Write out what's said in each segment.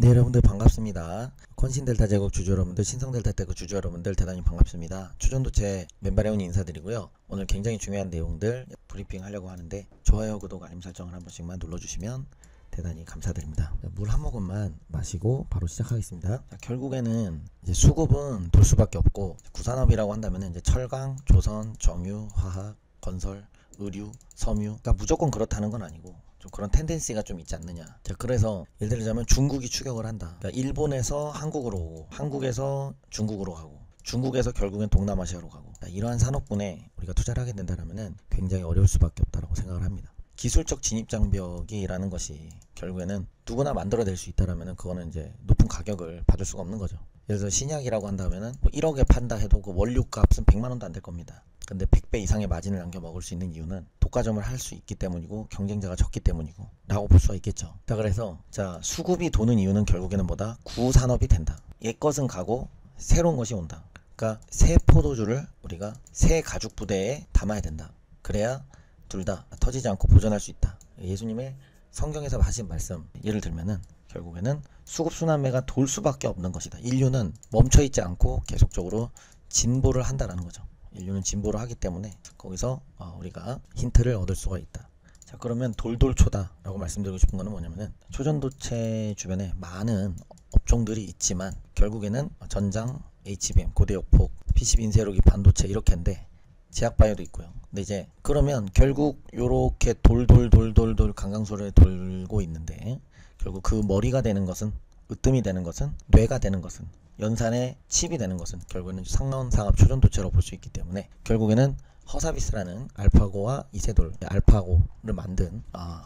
네, 여러분들 반갑습니다. 컨신델타 제국 주주 여러분들, 신성델타 제국 주주 여러분들 대단히 반갑습니다. 추전도체 맨발의 인사드리고요. 오늘 굉장히 중요한 내용들 브리핑 하려고 하는데 좋아요, 구독, 알림 설정을 한 번씩만 눌러주시면 대단히 감사드립니다. 물 한 모금만 마시고 바로 시작하겠습니다. 자, 결국에는 이제 수급은 돌 수밖에 없고, 구산업이라고 한다면 이제 철강, 조선, 정유, 화학, 건설, 의류, 섬유, 그러니까 무조건 그렇다는 건 아니고 좀 그런 텐덴시가 좀 있지 않느냐. 자, 그래서 예를 들자면 중국이 추격을 한다. 그러니까 일본에서 한국으로 오고, 한국에서 중국으로 가고, 중국에서 결국엔 동남아시아로 가고, 자, 이러한 산업군에 우리가 투자를 하게 된다면은 굉장히 어려울 수밖에 없다라고 생각을 합니다. 기술적 진입장벽이라는 것이 결국에는 누구나 만들어낼 수 있다라면은 그거는 이제 높은 가격을 받을 수가 없는 거죠. 예를 들어 신약이라고 한다면은 뭐 1억에 판다 해도 그 원료값은 100만 원도 안 될 겁니다. 근데 100배 이상의 마진을 남겨 먹을 수 있는 이유는 독과점을 할 수 있기 때문이고 경쟁자가 적기 때문이고 라고 볼 수가 있겠죠. 자, 그래서 자, 수급이 도는 이유는 결국에는 뭐다? 구산업이 된다. 옛것은 가고 새로운 것이 온다. 그러니까 새 포도주를 우리가 새 가죽 부대에 담아야 된다. 그래야 둘 다 터지지 않고 보존할 수 있다. 예수님의 성경에서 하신 말씀 예를 들면은 결국에는 수급순환매가 돌 수밖에 없는 것이다. 인류는 멈춰있지 않고 계속적으로 진보를 한다라는 거죠. 인류는 진보를 하기 때문에 거기서 우리가 힌트를 얻을 수가 있다. 자, 그러면 돌돌초다 라고 말씀드리고 싶은 거는 뭐냐면은 초전도체 주변에 많은 업종들이 있지만 결국에는 전장, HBM, 고대역폭, PCB 인쇄로기, 반도체 이렇게인데 제약바이오도 있고요. 근데 이제 그러면 결국 요렇게 돌돌돌돌돌 강강소를 돌고 있는데 결국 그 머리가 되는 것은, 으뜸이 되는 것은, 뇌가 되는 것은, 연산의 칩이 되는 것은 결국에는 상론상합 초전도체로 볼 수 있기 때문에 결국에는 허사비스라는 알파고와 이세돌, 알파고를 만든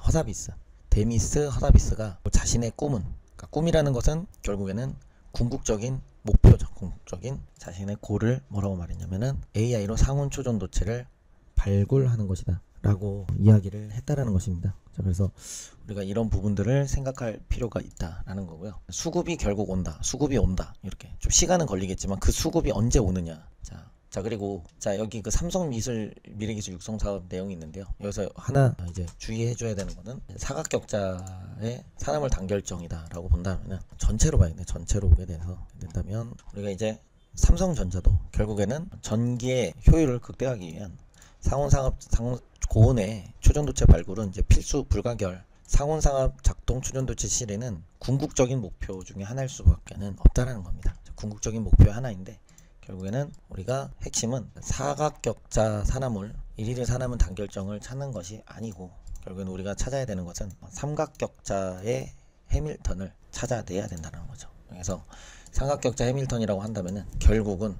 허사비스, 데미스 허사비스가 자신의 꿈은, 그러니까 꿈이라는 것은 결국에는 궁극적인 목표죠. 궁극적인 자신의 골을 뭐라고 말했냐면은 AI로 상온 초전도체를 발굴하는 것이다 라고 이야기를 했다라는 것입니다. 자, 그래서 우리가 이런 부분들을 생각할 필요가 있다라는 거고요. 수급이 결국 온다, 수급이 온다, 이렇게 좀 시간은 걸리겠지만 그 수급이 언제 오느냐. 자, 그리고 자, 여기 그 삼성 미래기술 육성 사업 내용이 있는데요. 여기서 하나 이제 주의해 줘야 되는 거는 사각격자의 산화물 단결정이다라고 본다면은 전체로 봐야 돼. 전체로 보게 된다면 우리가 이제 삼성전자도 결국에는 전기의 효율을 극대화하기 위한 상온상합 고온의 초전도체 발굴은 이제 필수 불가결, 상온상합 작동 초전도체 실에는 궁극적인 목표 중에 하나일 수밖에는 없다라는 겁니다. 궁극적인 목표의 하나인데 결국에는 우리가 핵심은 사각격자 산화물, 일일의 산화물 단결정을 찾는 것이 아니고 결국엔 우리가 찾아야 되는 것은 삼각격자의 해밀턴을 찾아내야 된다는 거죠. 그래서 삼각격자 해밀턴이라고 한다면은 결국은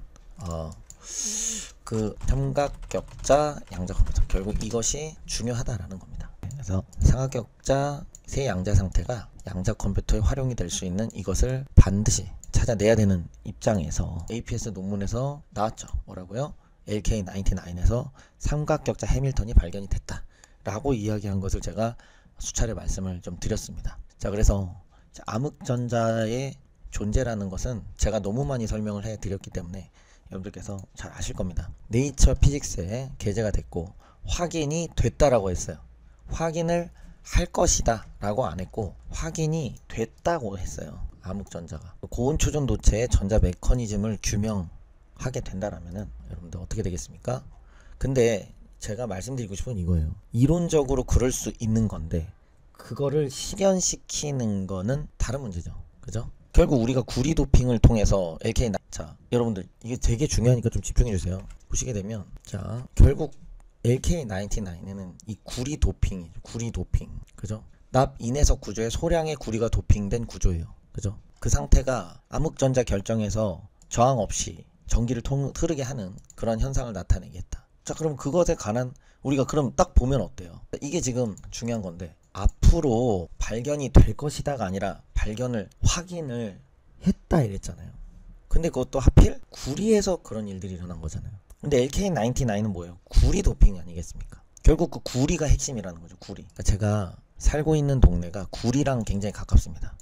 그 삼각격자 양자 컴퓨터, 결국 이것이 중요하다라는 겁니다. 그래서 삼각격자 세 양자 상태가 양자 컴퓨터에 활용이 될 수 있는 이것을 반드시 찾아내야 되는 입장에서 APS 논문에서 나왔죠. 뭐라고요? LK99에서 삼각격자 해밀턴이 발견이 됐다 라고 이야기한 것을 제가 수차례 말씀을 좀 드렸습니다. 자, 그래서 암흑전자의 존재라는 것은 제가 너무 많이 설명을 해 드렸기 때문에 여러분들께서 잘 아실 겁니다. 네이처 피직스에 게재가 됐고 확인이 됐다라고 했어요. 확인을 할 것이다 라고 안 했고 확인이 됐다고 했어요. 암흑전자가 고온 초전도체의 전자 메커니즘을 규명하게 된다라면은 여러분들 어떻게 되겠습니까? 근데 제가 말씀드리고 싶은 이거예요. 이론적으로 그럴 수 있는 건데 그거를 실현시키는 거는 다른 문제죠. 그죠? 결국 우리가 구리 도핑을 통해서 자, 여러분들 이게 되게 중요하니까 좀 집중해 주세요. 보시게 되면 자, 결국 LK99에는 이 구리 도핑이죠. 구리 도핑. 그죠? 납 인해석 구조에 소량의 구리가 도핑된 구조예요. 그죠? 그 상태가 암흑전자 결정에서 저항 없이 전기를 흐르게 하는 그런 현상을 나타내겠다. 자, 그럼 그것에 관한 우리가 그럼 딱 보면 어때요? 이게 지금 중요한 건데 앞으로 발견이 될 것이다가 아니라 확인을 했다 이랬잖아요. 근데 그것도 하필 구리에서 그런 일들이 일어난 거잖아요. 근데 LK99은 뭐예요? 구리 도핑 아니겠습니까? 결국 그 구리가 핵심이라는 거죠. 구리. 그러니까 제가 살고 있는 동네가 구리랑 굉장히 가깝습니다.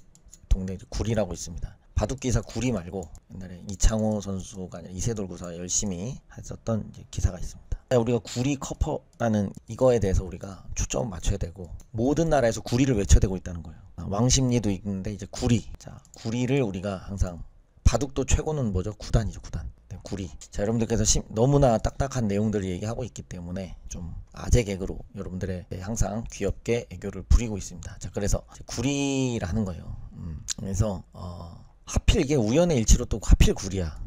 동네 구리라고 있습니다. 바둑기사 구리 말고 옛날에 이창호 선수가 아니라 이세돌 구사가 열심히 했었던 이제 기사가 있습니다. 우리가 구리 커퍼라는 이거에 대해서 우리가 초점 맞춰야 되고 모든 나라에서 구리를 외쳐대고 있다는 거예요. 왕십리도 있는데 이제 구리. 자, 구리를 우리가 항상 바둑도 최고는 뭐죠? 구단이죠, 구단. 네, 구리. 자, 여러분들께서 너무나 딱딱한 내용들을 얘기하고 있기 때문에 좀 아재 개그로 여러분들의 항상 귀엽게 애교를 부리고 있습니다. 자, 그래서 구리라는 거예요. 그래서 하필 이게 우연의 일치로 또 하필 구리야.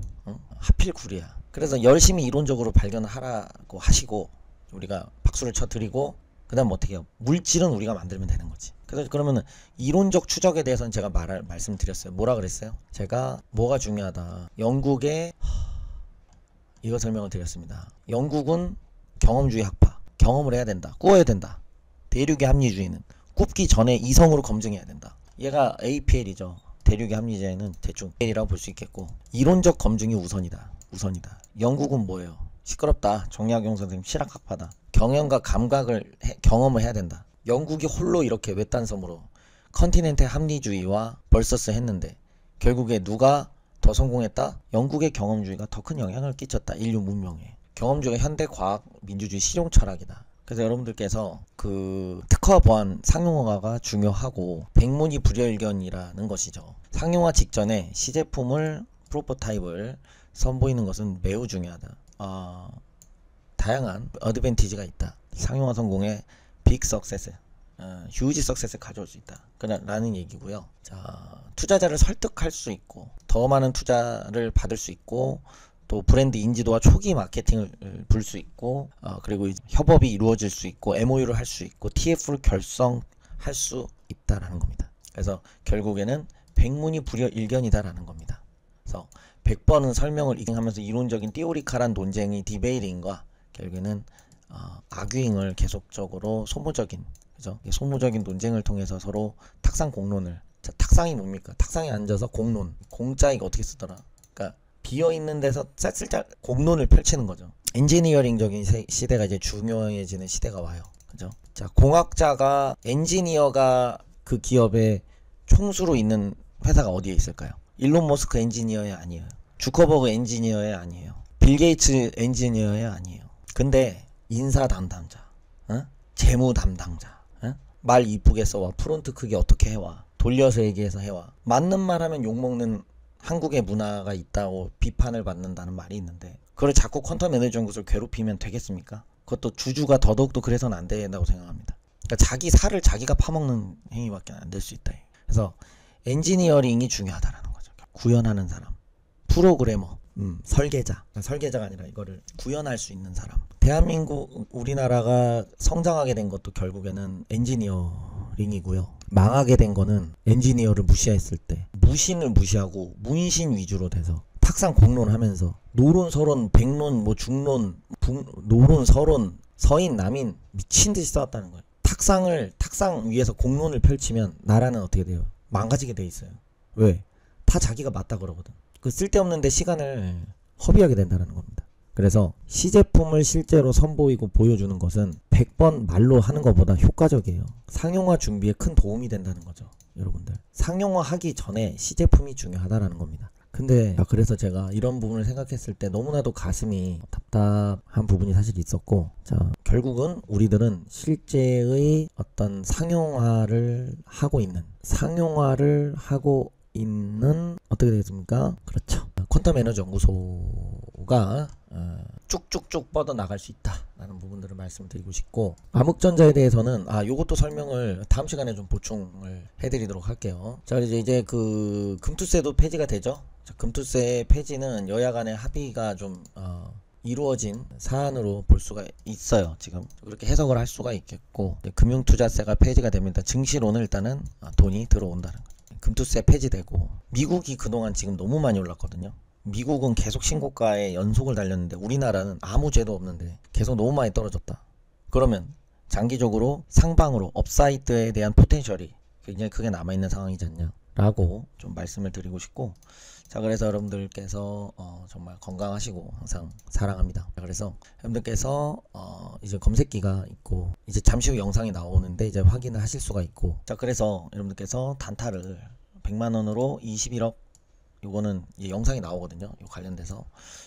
하필 구리야. 그래서 열심히 이론적으로 발견을 하라고 하시고 우리가 박수를 쳐드리고 그 다음 어떻게 해요? 물질은 우리가 만들면 되는 거지. 그래서 그러면은 이론적 추적에 대해서는 제가 말씀드렸어요. 뭐라 그랬어요? 제가 뭐가 중요하다. 영국의 이거 설명을 드렸습니다. 영국은 경험주의 학파. 경험을 해야 된다. 꾸어야 된다. 대륙의 합리주의는 굽기 전에 이성으로 검증해야 된다. 얘가 APL이죠. 대륙의 합리주의는 대충 APL이라고 볼 수 있겠고 이론적 검증이 우선이다. 영국은 뭐예요? 시끄럽다. 정약용 선생님 실학학파다. 경험과 감각을 경험을 해야 된다. 영국이 홀로 이렇게 외딴 섬으로 컨티넨탈 합리주의와 벌서스 했는데 결국에 누가 더 성공했다? 영국의 경험주의가 더 큰 영향을 끼쳤다. 인류 문명에. 경험주의가 현대 과학 민주주의 실용 철학이다. 그래서 여러분들께서 그 특허 보안 상용화가 중요하고 백문이 불여일견이라는 것이죠. 상용화 직전에 시제품을 프로토타입을 선보이는 것은 매우 중요하다. 다양한 어드밴티지가 있다. 상용화 성공에 빅 석세스, 휴지 석세스를 가져올 수 있다. 라는 얘기고요. 자, 투자자를 설득할 수 있고 더 많은 투자를 받을 수 있고 또 브랜드 인지도와 초기 마케팅을 불 수 있고 그리고 협업이 이루어질 수 있고 MOU를 할 수 있고 TF를 결성할 수 있다라는 겁니다. 그래서 결국에는 백문이 불여일견이다라는 겁니다. 그래서 100번은 설명을 하면서 이론적인 띠오리칼한 논쟁의 디베이팅과 결국에는 아규잉을 계속적으로 소모적인 그죠? 소모적인 논쟁을 통해서 서로 탁상 공론을. 자, 탁상이 뭡니까? 탁상에 앉아서 공론. 공짜 이거 어떻게 쓰더라? 그러니까 비어있는 데서 쓸쓸 공론을 펼치는 거죠. 엔지니어링적인 시대가 이제 중요해지는 시대가 와요. 그죠? 자, 공학자가 엔지니어가 그 기업의 총수로 있는 회사가 어디에 있을까요? 일론 머스크 엔지니어에 아니에요. 주커버그 엔지니어에 아니에요. 빌 게이츠 엔지니어에 아니에요. 근데 인사 담당자, 재무 담당자, 말 이쁘게 써와, 프론트 크게 어떻게 해와, 돌려서 얘기해서 해와. 맞는 말 하면 욕먹는 한국의 문화가 있다고 비판을 받는다는 말이 있는데 그걸 자꾸 퀀텀 에너지 연구소를 괴롭히면 되겠습니까? 그것도 주주가 더더욱도 그래서는 안 된다고 생각합니다. 그러니까 자기 살을 자기가 파먹는 행위밖에 안 될 수 있다. 그래서 엔지니어링이 중요하다라는 거죠. 구현하는 사람, 프로그래머, 설계자가 아니라 이거를 구현할 수 있는 사람. 대한민국 우리나라가 성장하게 된 것도 결국에는 엔지니어링이고요. 망하게 된 거는 엔지니어를 무시했을 때 무신을 무시하고 문신 위주로 돼서 탁상 공론하면서 노론 서론 백론 뭐 중론 노론 서론 서인 남인 미친 듯이 싸웠다는 거예요. 탁상 위에서 공론을 펼치면 나라는 어떻게 돼요? 망가지게 돼 있어요. 왜? 다 자기가 맞다 그러거든. 그 쓸데없는데 시간을 허비하게 된다는 겁니다. 그래서 시제품을 실제로 선보이고 보여주는 것은 100번 말로 하는 것보다 효과적이에요. 상용화 준비에 큰 도움이 된다는 거죠. 여러분들 상용화 하기 전에 시제품이 중요하다라는 겁니다. 근데 그래서 제가 이런 부분을 생각했을 때 너무나도 가슴이 답답한 부분이 사실 있었고, 자, 결국은 우리들은 실제의 어떤 상용화를 하고 있는 어떻게 되겠습니까? 그렇죠. 퀀텀 에너지 연구소가 쭉쭉쭉 뻗어나갈 수 있다라는 부분들을 말씀을 드리고 싶고, 암흑전자에 대해서는 요것도 설명을 다음 시간에 좀 보충을 해드리도록 할게요. 자, 이제 그 금투세도 폐지가 되죠. 자, 금투세 폐지는 여야 간의 합의가 좀 이루어진 사안으로 볼 수가 있어요. 지금 그렇게 해석을 할 수가 있겠고, 금융투자세가 폐지가 됩니다. 증시로는 일단은 돈이 들어온다는 거죠. 금투세 폐지되고, 미국이 그동안 지금 너무 많이 올랐거든요. 미국은 계속 신고가에 연속을 달렸는데 우리나라는 아무 죄도 없는데 계속 너무 많이 떨어졌다. 그러면 장기적으로 상방으로 업사이드에 대한 포텐셜이 굉장히 크게 남아있는 상황이지 않냐 라고 좀 말씀을 드리고 싶고, 자, 그래서 여러분들께서 정말 건강하시고 항상 사랑합니다. 그래서 여러분들께서 이제 검색기가 있고 이제 잠시 후 영상이 나오는데 이제 확인을 하실 수가 있고, 자, 그래서 여러분들께서 단타를 100만원으로 21억, 요거는 이제 영상이 나오거든요. 요 관련돼서.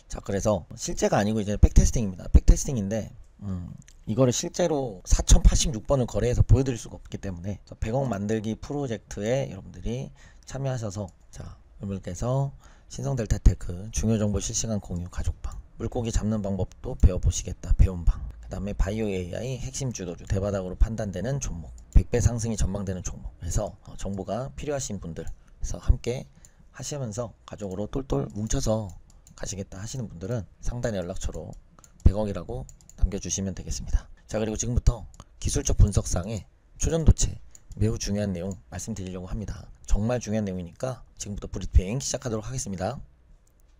자, 그래서 실제가 아니고 이제 백테스팅입니다. 백테스팅인데 이거를 실제로 4086번을 거래해서 보여드릴 수가 없기 때문에 100억 만들기 프로젝트에 여러분들이 참여하셔서, 자, 여러분께서 신성델타테크 중요정보 실시간 공유 가족방, 물고기 잡는 방법도 배워보시겠다 배운방, 그 다음에 바이오 AI 핵심 주도주, 대바닥으로 판단되는 종목, 100배 상승이 전망되는 종목, 그래서 정보가 필요하신 분들, 그래서 함께 하시면서 가족으로 똘똘 뭉쳐서 가시겠다 하시는 분들은 상단의 연락처로 100억이라고 남겨주시면 되겠습니다. 자, 그리고 지금부터 기술적 분석상의 초전도체 매우 중요한 내용 말씀드리려고 합니다. 정말 중요한 내용이니까 지금부터 브리핑 시작하도록 하겠습니다.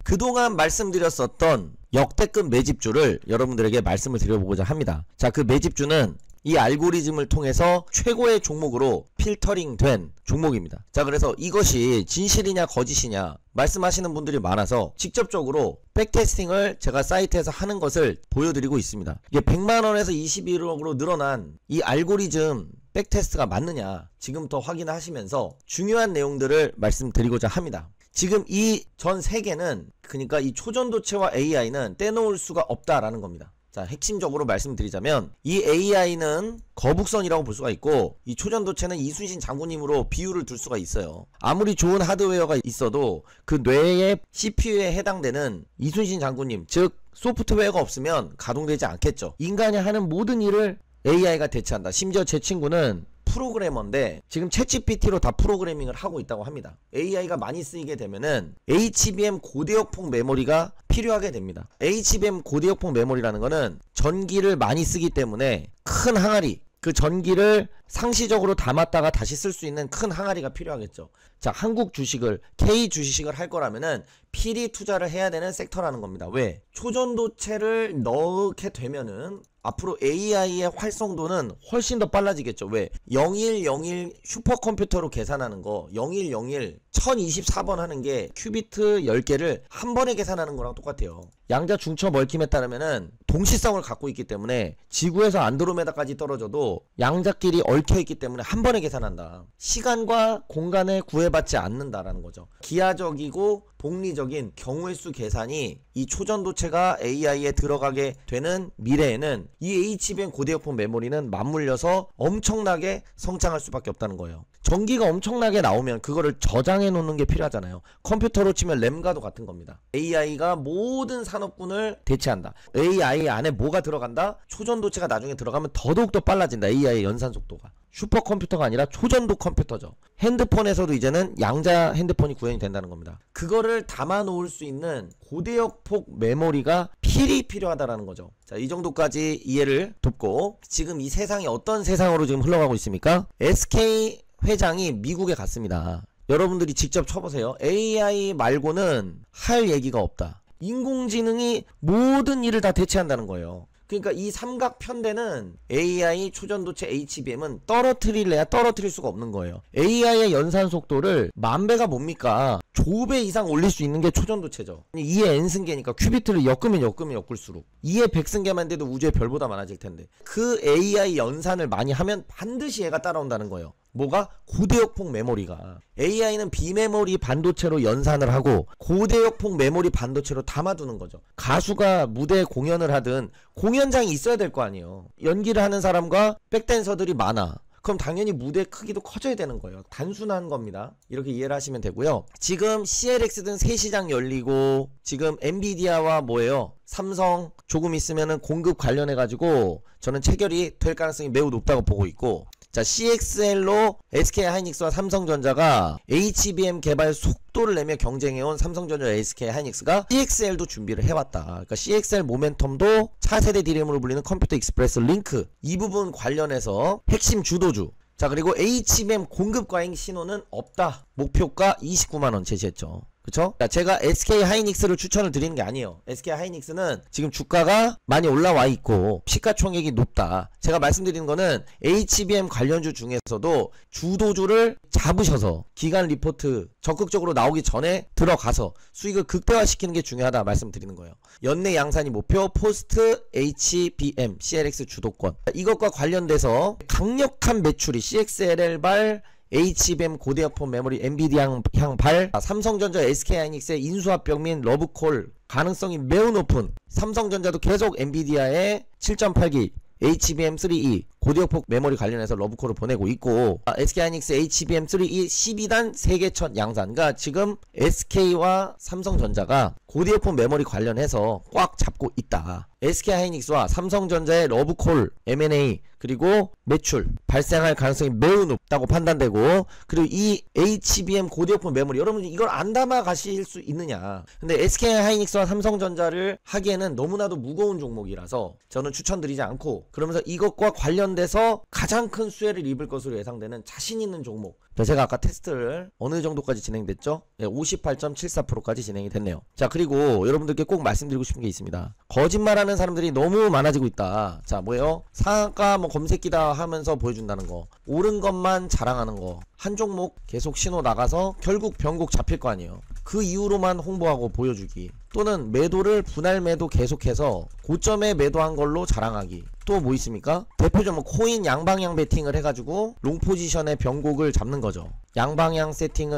그동안 말씀드렸었던 역대급 매집주를 여러분들에게 말씀을 드려보고자 합니다. 자, 그 매집주는 이 알고리즘을 통해서 최고의 종목으로 필터링 된 종목입니다. 자, 그래서 이것이 진실이냐 거짓이냐 말씀하시는 분들이 많아서 직접적으로 백테스팅을 제가 사이트에서 하는 것을 보여드리고 있습니다. 이게 100만원에서 21억으로 늘어난 이 알고리즘 백테스트가 맞느냐 지금부터 확인하시면서 중요한 내용들을 말씀드리고자 합니다. 지금 이 전 세계는, 그러니까 이 초전도체와 AI는 떼놓을 수가 없다라는 겁니다. 자, 핵심적으로 말씀드리자면 이 AI는 거북선이라고 볼 수가 있고, 이 초전도체는 이순신 장군님으로 비유를 둘 수가 있어요. 아무리 좋은 하드웨어가 있어도 그 뇌의 CPU에 해당되는 이순신 장군님, 즉 소프트웨어가 없으면 가동되지 않겠죠. 인간이 하는 모든 일을 AI가 대체한다. 심지어 제 친구는 프로그래머인데 지금 챗GPT로 다 프로그래밍을 하고 있다고 합니다. AI가 많이 쓰이게 되면은 HBM 고대역폭 메모리가 필요하게 됩니다. HBM 고대역폭 메모리라는 거는 전기를 많이 쓰기 때문에 큰 항아리, 그 전기를 상시적으로 담았다가 다시 쓸 수 있는 큰 항아리가 필요하겠죠. 자, 한국 주식을, K 주식을 할 거라면은 필히 투자를 해야 되는 섹터라는 겁니다. 왜? 초전도체를 넣게 되면은 앞으로 AI의 활성도는 훨씬 더 빨라지겠죠. 왜? 0101 슈퍼컴퓨터로 계산하는 거, 0101 1024번 하는 게 큐비트 10개를 한 번에 계산하는 거랑 똑같아요. 양자 중첩 얽힘에 따르면은 동시성을 갖고 있기 때문에 지구에서 안드로메다까지 떨어져도 양자끼리 얽혀 있기 때문에 한 번에 계산한다. 시간과 공간에 구애받지 않는다라는 거죠. 기하적이고 복리적인 경우의 수 계산이 이 초전도체가 AI에 들어가게 되는 미래에는 이 HBM 고대역폭 메모리는 맞물려서 엄청나게 성장할 수밖에 없다는 거예요. 전기가 엄청나게 나오면 그거를 저장해 놓는 게 필요하잖아요. 컴퓨터로 치면 램과도 같은 겁니다. AI가 모든 산업군을 대체한다. AI 안에 뭐가 들어간다? 초전도체가 나중에 들어가면 더더욱더 빨라진다. AI의 연산 속도가. 슈퍼컴퓨터가 아니라 초전도 컴퓨터죠. 핸드폰에서도 이제는 양자 핸드폰이 구현이 된다는 겁니다. 그거를 담아 놓을 수 있는 고대역폭 메모리가 필히 필요하다라는 거죠. 자, 이 정도까지 이해를 돕고, 지금 이 세상이 어떤 세상으로 지금 흘러가고 있습니까? SK 회장이 미국에 갔습니다. 여러분들이 직접 쳐보세요. AI 말고는 할 얘기가 없다. 인공지능이 모든 일을 다 대체한다는 거예요. 그러니까 이 삼각편대는 AI, 초전도체, HBM은 떨어뜨릴래야 떨어뜨릴 수가 없는 거예요. AI의 연산 속도를 10,000배가 뭡니까? 조배 이상 올릴 수 있는 게 초전도체죠. 2의 n승계니까 큐비트를 엮으면 엮을수록 2의 100승계만 돼도 우주의 별보다 많아질 텐데, 그 AI 연산을 많이 하면 반드시 얘가 따라온다는 거예요. 뭐가? 고대역폭 메모리가. AI는 비메모리 반도체로 연산을 하고 고대역폭 메모리 반도체로 담아두는 거죠. 가수가 무대 공연을 하든 공연장이 있어야 될 거 아니에요. 연기를 하는 사람과 백댄서들이 많아. 그럼 당연히 무대 크기도 커져야 되는 거예요. 단순한 겁니다. 이렇게 이해를 하시면 되고요. 지금 CLX 등 새 시장 열리고, 지금 엔비디아와 뭐예요? 삼성 조금 있으면은 공급 관련해가지고 저는 체결이 될 가능성이 매우 높다고 보고 있고, 자, CXL로 SK하이닉스와 삼성전자가 HBM 개발 속도를 내며 경쟁해온 삼성전자, SK하이닉스가 CXL도 준비를 해왔다. 그러니까 CXL 모멘텀도 차세대 DRAM으로 불리는 컴퓨터 익스프레스 링크, 이 부분 관련해서 핵심 주도주. 자, 그리고 HBM 공급 과잉 신호는 없다. 목표가 29만원 제시했죠. 그쵸? 제가 SK하이닉스를 추천을 드리는 게 아니에요. SK하이닉스는 지금 주가가 많이 올라와 있고 시가총액이 높다. 제가 말씀드리는 거는 HBM 관련주 중에서도 주도주를 잡으셔서 기간 리포트 적극적으로 나오기 전에 들어가서 수익을 극대화시키는 게 중요하다 말씀드리는 거예요. 연내 양산이 목표, 포스트 HBM CLX 주도권. 이것과 관련돼서 강력한 매출이 CXL발 HBM 고대역폭 메모리 엔비디아 향 발, 삼성전자 SK하이닉스의 인수합병 및 러브콜 가능성이 매우 높은, 삼성전자도 계속 엔비디아의 7.8기 HBM3E 고대역폭 메모리 관련해서 러브콜을 보내고 있고, SK하이닉스 HBM3E 12단 세계 첫 양산. 그러니까 지금 SK와 삼성전자가 고대역폭 메모리 관련해서 꽉 잡고 있다. SK하이닉스와 삼성전자의 러브콜 M&A 그리고 매출 발생할 가능성이 매우 높다고 판단되고, 그리고 이 HBM 고대역폭 메모리, 여러분 이걸 안 담아 가실 수 있느냐. 근데 SK하이닉스와 삼성전자를 하기에는 너무나도 무거운 종목이라서 저는 추천드리지 않고, 그러면서 이것과 관련돼서 가장 큰 수혜를 입을 것으로 예상되는 자신 있는 종목, 제가 아까 테스트를 어느 정도까지 진행됐죠? 네, 58.74%까지 진행이 됐네요. 자, 그리고 여러분들께 꼭 말씀드리고 싶은 게 있습니다. 거짓말하는 사람들이 너무 많아지고 있다. 자, 뭐예요? 상한가 뭐 검색기다 하면서 보여준다는 거, 옳은 것만 자랑하는 거, 한 종목 계속 신호 나가서 결국 변곡 잡힐 거 아니에요. 그 이후로만 홍보하고 보여주기, 또는 매도를 분할 매도 계속해서 고점에 매도한 걸로 자랑하기. 또 뭐 있습니까? 대표적으로 코인 양방향 베팅을 해가지고 롱 포지션의 변곡을 잡는 거죠. 양방향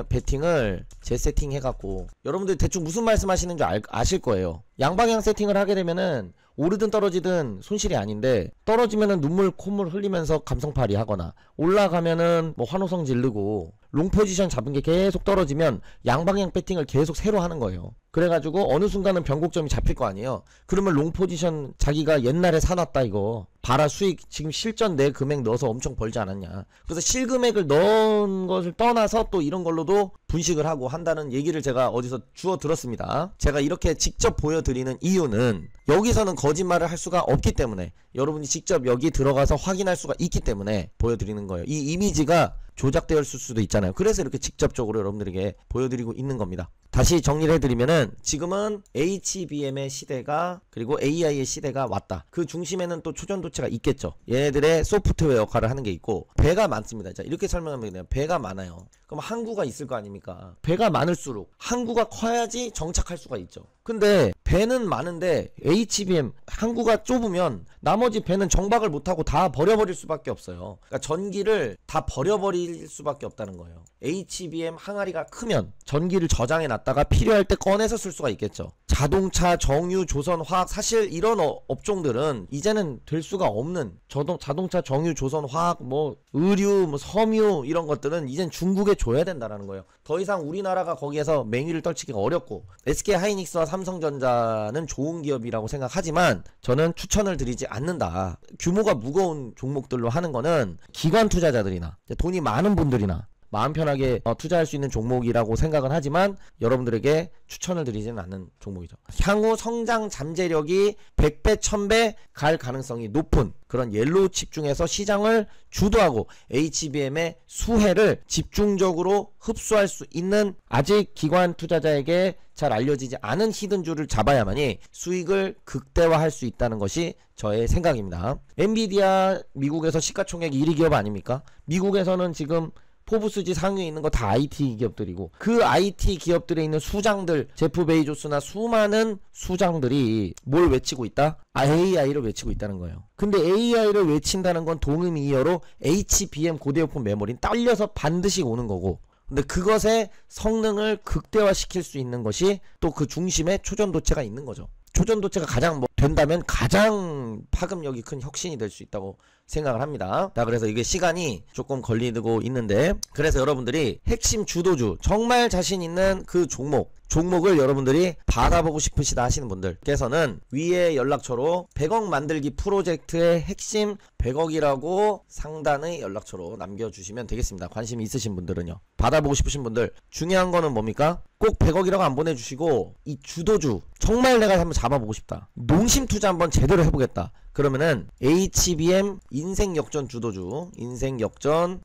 베팅을 재세팅 해갖고, 여러분들 대충 무슨 말씀 하시는 줄 아실 거예요. 양방향 세팅을 하게 되면은 오르든 떨어지든 손실이 아닌데, 떨어지면은 눈물 콧물 흘리면서 감성팔이 하거나, 올라가면은 뭐 환호성 지르고, 롱 포지션 잡은 게 계속 떨어지면 양방향 배팅을 계속 새로 하는 거예요. 그래가지고 어느 순간은 변곡점이 잡힐 거 아니에요. 그러면 롱 포지션 자기가 옛날에 사놨다 이거 봐라, 수익 지금 실전 내 금액 넣어서 엄청 벌지 않았냐. 그래서 실금액을 넣은 것을 떠나서 또 이런 걸로도 분식을 하고 한다는 얘기를 제가 어디서 주워 들었습니다. 제가 이렇게 직접 보여드리는 이유는 여기서는 거짓말을 할 수가 없기 때문에, 여러분이 직접 여기 들어가서 확인할 수가 있기 때문에 보여드리는 거예요. 이 이미지가 조작되어 있을 수도 있잖아요. 그래서 이렇게 직접적으로 여러분들에게 보여드리고 있는 겁니다. 다시 정리를 해드리면은, 지금은 HBM의 시대가, 그리고 AI의 시대가 왔다. 그 중심에는 또 초전도체가 있겠죠. 얘네들의 소프트웨어 역할을 하는 게 있고, 배가 많습니다. 자, 이렇게 설명하면 돼요. 배가 많아요. 그럼 항구가 있을 거 아닙니까? 배가 많을수록 항구가 커야지 정착할 수가 있죠. 근데 배는 많은데 HBM 항구가 좁으면 나머지 배는 정박을 못하고 다 버려버릴 수밖에 없어요. 그러니까 전기를 다 버려버릴 수밖에 없다는 거예요. HBM 항아리가 크면 전기를 저장해 놨다가 필요할 때 꺼내서 쓸 수가 있겠죠. 자동차, 정유, 조선, 화학, 사실 이런 업종들은 이제는 될 수가 없는, 자동차, 정유, 조선, 화학, 뭐 의류, 뭐 섬유, 이런 것들은 이젠 중국에 줘야 된다라는 거예요. 더 이상 우리나라가 거기에서 맹위를 떨치기가 어렵고, SK하이닉스와 삼성전자는 좋은 기업이라고 생각하지만 저는 추천을 드리지 않는다. 규모가 무거운 종목들로 하는 거는 기관 투자자들이나 돈이 많은 분들이나 마음 편하게 투자할 수 있는 종목이라고 생각은 하지만 여러분들에게 추천을 드리지는 않는 종목이죠. 향후 성장 잠재력이 100배, 1000배 갈 가능성이 높은 그런 옐로우 칩 중에서 시장을 주도하고 HBM의 수혜를 집중적으로 흡수할 수 있는, 아직 기관 투자자에게 잘 알려지지 않은 히든줄을 잡아야만이 수익을 극대화할 수 있다는 것이 저의 생각입니다. 엔비디아 미국에서 시가총액 1위 기업 아닙니까? 미국에서는 지금 포브스지 상위에 있는 거 다 IT 기업들이고, 그 IT 기업들에 있는 수장들, 제프 베이조스나 수많은 수장들이 뭘 외치고 있다? AI를 외치고 있다는 거예요. 근데 AI를 외친다는 건 동의미어로 HBM 고대역폭 메모리는 딸려서 반드시 오는 거고, 근데 그것의 성능을 극대화시킬 수 있는 것이 또 그 중심에 초전도체가 있는 거죠. 초전도체가 가장 된다면 가장 파급력이 큰 혁신이 될 수 있다고 생각을 합니다. 자, 그래서 이게 시간이 조금 걸리고 있는데, 그래서 여러분들이 핵심 주도주, 정말 자신 있는 그 종목을 여러분들이 받아보고 싶으시다 하시는 분들께서는 위에 연락처로 100억 만들기 프로젝트의 핵심 100억이라고 상단의 연락처로 남겨주시면 되겠습니다. 관심 있으신 분들은요. 받아보고 싶으신 분들, 중요한 거는 뭡니까? 꼭 100억이라고 안 보내주시고, 이 주도주, 정말 내가 한번 잡아보고 싶다, 농심 투자 한번 제대로 해보겠다, 그러면은 HBM 인생 역전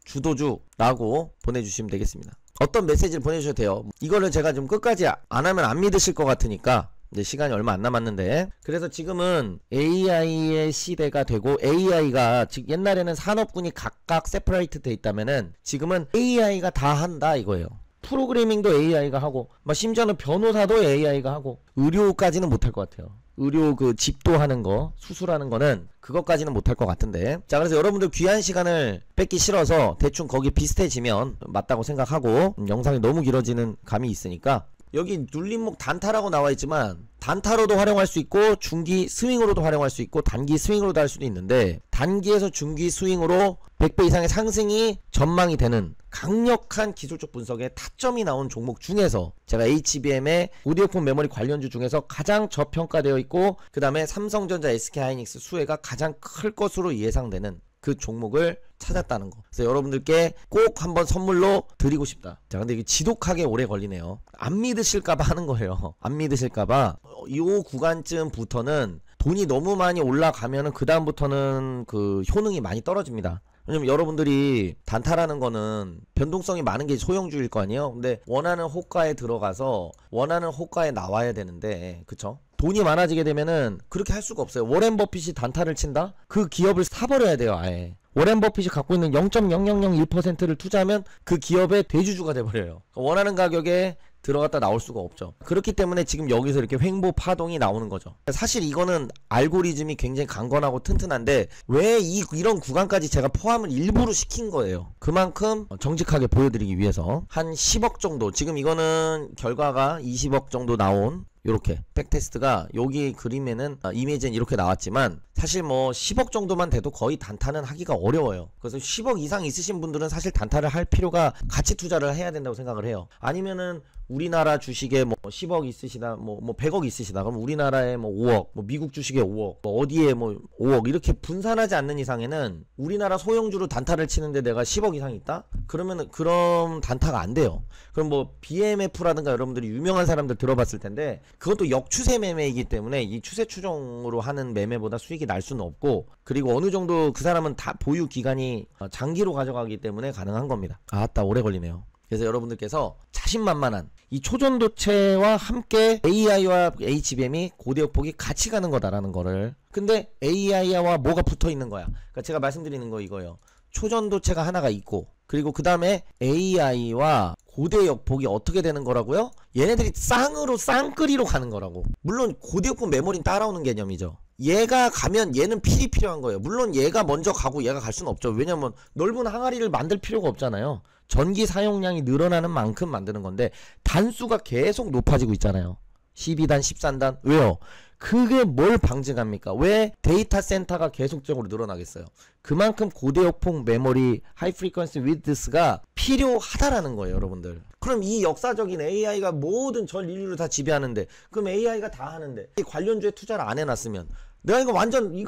주도주라고 보내주시면 되겠습니다. 어떤 메시지를 보내주셔도 돼요. 이거를 제가 좀 끝까지 안 하면 안 믿으실 것 같으니까, 이제 시간이 얼마 안 남았는데, 그래서 지금은 AI의 시대가 되고, AI가 즉 옛날에는 산업군이 각각 세퍼레이트 돼 있다면은 지금은 AI가 다 한다 이거예요. 프로그래밍도 AI가 하고, 심지어는 변호사도 AI가 하고, 의료까지는 못할 것 같아요. 의료 그 집도하는 거, 수술하는 거는 그것까지는 못할 것 같은데. 자, 그래서 여러분들 귀한 시간을 뺏기 싫어서 대충 거기 비슷해지면 맞다고 생각하고, 영상이 너무 길어지는 감이 있으니까 여기 눌림목 단타라고 나와 있지만 단타로도 활용할 수 있고 중기 스윙으로도 활용할 수 있고 단기 스윙으로도 할 수도 있는데, 단기에서 중기 스윙으로 100배 이상의 상승이 전망이 되는 강력한 기술적 분석에 타점이 나온 종목 중에서 제가 HBM의 오디오폰 메모리 관련주 중에서 가장 저평가되어 있고, 그 다음에 삼성전자, SK하이닉스 수혜가 가장 클 것으로 예상되는 그 종목을 찾았다는 거. 그래서 여러분들께 꼭 한번 선물로 드리고 싶다. 자, 근데 이게 지독하게 오래 걸리네요. 안 믿으실까봐 하는 거예요. 안 믿으실까봐. 이 구간쯤부터는 돈이 너무 많이 올라가면은 그 다음부터는 그 효능이 많이 떨어집니다. 왜냐면 여러분들이 단타라는 거는 변동성이 많은 게 소형주일 거 아니에요. 근데 원하는 호가에 들어가서 원하는 호가에 나와야 되는데, 그쵸? 돈이 많아지게 되면은 그렇게 할 수가 없어요. 워렌 버핏이 단타를 친다? 그 기업을 사버려야 돼요, 아예. 워렌 버핏이 갖고 있는 0.0001%를 투자하면 그 기업의 대주주가 돼버려요. 원하는 가격에 들어갔다 나올 수가 없죠. 그렇기 때문에 지금 여기서 이렇게 횡보 파동이 나오는 거죠. 사실 이거는 알고리즘이 굉장히 강건하고 튼튼한데 왜 이런 구간까지 제가 포함을 일부러 시킨 거예요. 그만큼 정직하게 보여드리기 위해서 한 10억 정도, 지금 이거는 결과가 20억 정도 나온 요렇게 백테스트가 여기 그림에는 이미지는 이렇게 나왔지만 사실 뭐 10억 정도만 돼도 거의 단타는 하기가 어려워요. 그래서 10억 이상 있으신 분들은 사실 단타를 할 필요가, 가치 투자를 해야 된다고 생각을 해요. 아니면은 우리나라 주식에 뭐 10억 있으시다, 뭐 100억 있으시다, 그럼 우리나라에 뭐 5억, 뭐 미국 주식에 5억, 뭐 어디에 뭐 5억 이렇게 분산하지 않는 이상에는 우리나라 소형주로 단타를 치는데 내가 10억 이상 있다? 그러면은 그럼 단타가 안 돼요. 그럼 뭐 BMF라든가 여러분들이 유명한 사람들 들어봤을 텐데 그것도 역추세 매매이기 때문에 이 추세 추종으로 하는 매매보다 수익이 날 수는 없고, 그리고 어느 정도 그 사람은 다 보유 기간이 장기로 가져가기 때문에 가능한 겁니다. 아따 오래 걸리네요. 그래서 여러분들께서 자신만만한 이 초전도체와 함께 AI와 HBM이 고대역폭이 같이 가는 거다라는 거를. 근데 AI와 뭐가 붙어 있는 거야? 그러니까 제가 말씀드리는 거 이거예요. 초전도체가 하나가 있고, 그리고 그 다음에 AI와 고대역폭이 어떻게 되는 거라고요? 얘네들이 쌍으로 쌍끌이로 가는 거라고. 물론 고대역폭 메모리는 따라오는 개념이죠. 얘가 가면 얘는 필이 필요한 거예요. 물론 얘가 먼저 가고 얘가 갈 수는 없죠. 왜냐면 넓은 항아리를 만들 필요가 없잖아요. 전기 사용량이 늘어나는 만큼 만드는 건데 단수가 계속 높아지고 있잖아요. 12단, 13단. 왜요? 그게 뭘 방증합니까? 왜 데이터 센터가 계속적으로 늘어나겠어요? 그만큼 고대역폭 메모리 하이 프리퀀시 위드스가 필요하다라는 거예요, 여러분들. 그럼 이 역사적인 AI가 모든 전 인류를 다 지배하는데, 그럼 AI가 다 하는데 이 관련주에 투자를 안 해놨으면 내가 완전히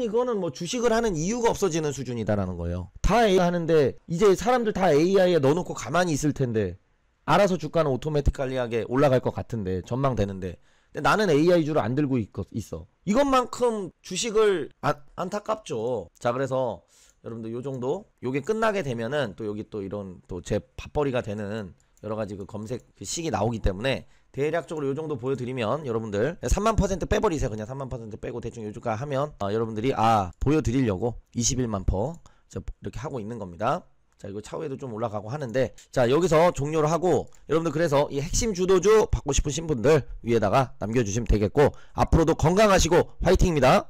이거는 뭐 주식을 하는 이유가 없어지는 수준이다라는 거예요. 다 AI 하는데 이제 사람들 다 AI에 넣어놓고 가만히 있을 텐데 알아서 주가는 오토매티컬리하게 올라갈 것 같은데, 전망되는데, 근데 나는 AI주를 안 들고 있어. 이것만큼 주식을 안타깝죠. 자, 그래서 여러분들 요 정도, 요게 끝나게 되면은 또 여기 또 이런 또 제 밥벌이가 되는 여러가지 그 검색 그 식이 나오기 때문에 대략적으로 요 정도 보여드리면 여러분들 3만% 빼버리세요. 그냥 3만% 빼고 대충 요 주가 하면 여러분들이 보여드리려고 21만 퍼 이렇게 하고 있는 겁니다. 자, 이거 차후에도 좀 올라가고 하는데, 자, 여기서 종료를 하고, 여러분들 그래서 이 핵심 주도주 받고 싶으신 분들 위에다가 남겨주시면 되겠고, 앞으로도 건강하시고 화이팅입니다.